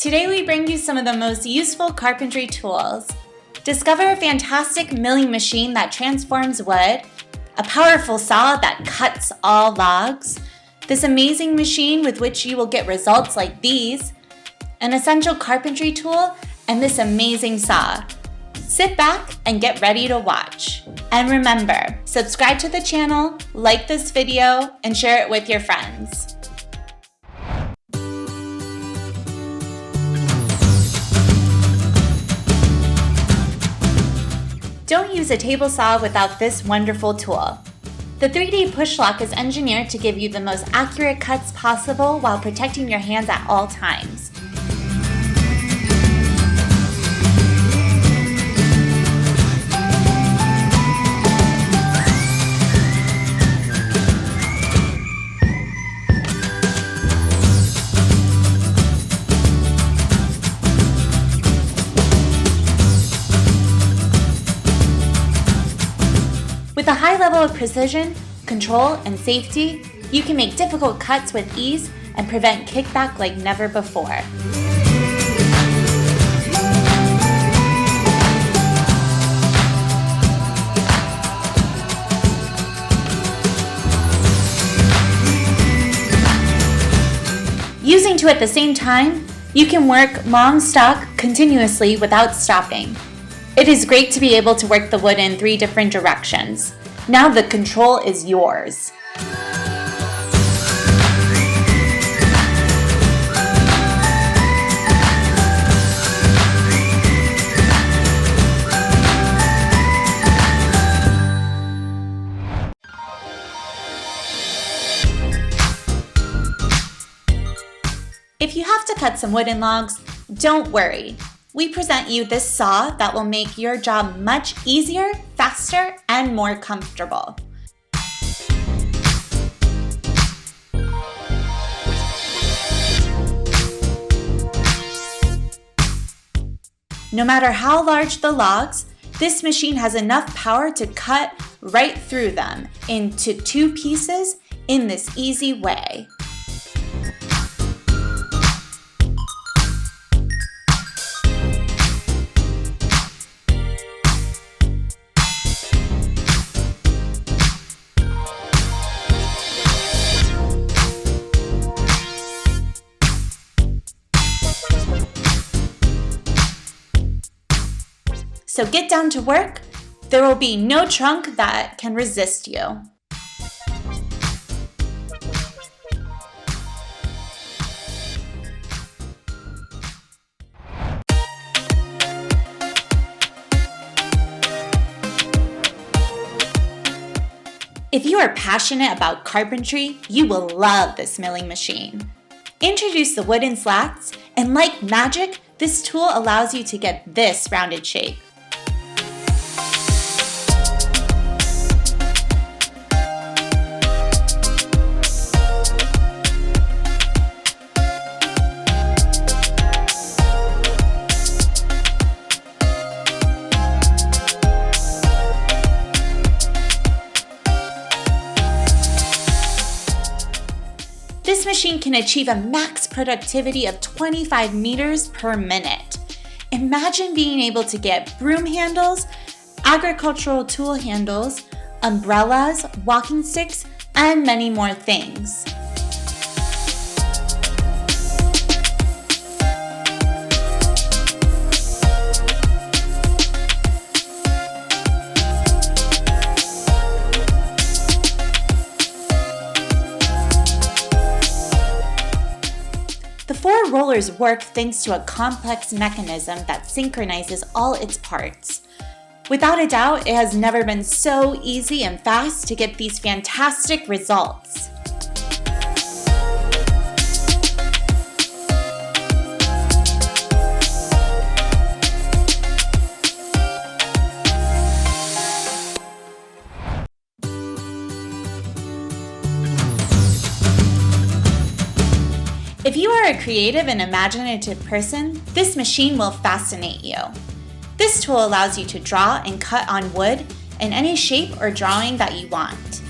Today we bring you some of the most useful carpentry tools. Discover a fantastic milling machine that transforms wood, a powerful saw that cuts all logs, this amazing machine with which you will get results like these, an essential carpentry tool, and this amazing saw. Sit back and get ready to watch. And remember, subscribe to the channel, like this video, and share it with your friends. Don't use a table saw without this wonderful tool. The 3D push lock is engineered to give you the most accurate cuts possible while protecting your hands at all times. With a high level of precision, control, and safety, you can make difficult cuts with ease and prevent kickback like never before. Using two at the same time, you can work long stock continuously without stopping. It is great to be able to work the wood in 3 different directions. Now the control is yours. If you have to cut some wooden logs, don't worry. We present you this saw that will make your job much easier, faster, and more comfortable. No matter how large the logs, this machine has enough power to cut right through them into 2 pieces in this easy way. So get down to work. There will be no trunk that can resist you. If you are passionate about carpentry, you will love this milling machine. Introduce the wooden slats, and like magic, this tool allows you to get this rounded shape. This machine can achieve a max productivity of 25 meters per minute. Imagine being able to get broom handles, agricultural tool handles, umbrellas, walking sticks, and many more things. The 4 rollers work thanks to a complex mechanism that synchronizes all its parts. Without a doubt, it has never been so easy and fast to get these fantastic results. If you are a creative and imaginative person, this machine will fascinate you. This tool allows you to draw and cut on wood in any shape or drawing that you want.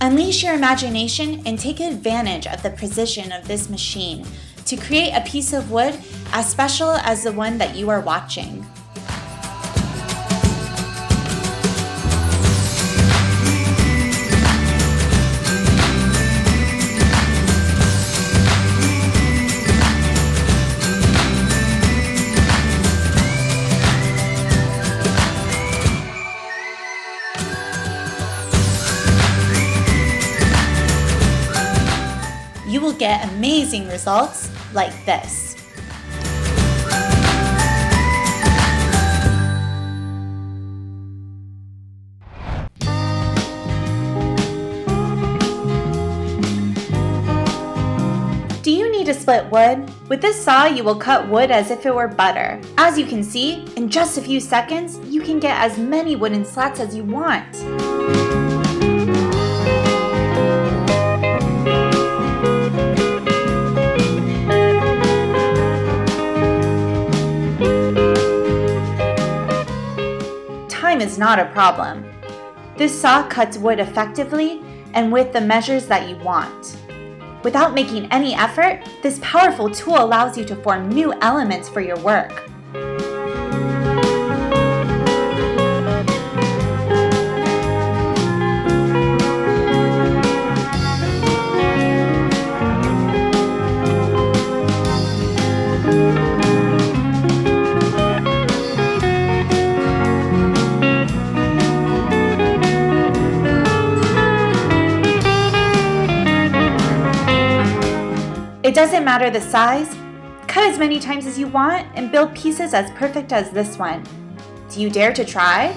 Unleash your imagination and take advantage of the precision of this machine to create a piece of wood as special as the one that you are watching. You will get amazing results like this. Do you need to split wood? With this saw, you will cut wood as if it were butter. As you can see, in just a few seconds, you can get as many wooden slats as you want. Time is not a problem. This saw cuts wood effectively and with the measures that you want. Without making any effort, this powerful tool allows you to form new elements for your work. It doesn't matter the size. Cut as many times as you want and build pieces as perfect as this one. Do you dare to try?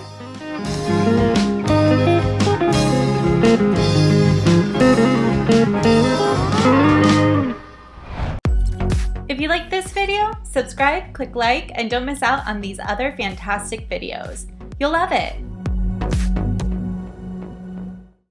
If you like this video, subscribe, click like, and don't miss out on these other fantastic videos. You'll love it.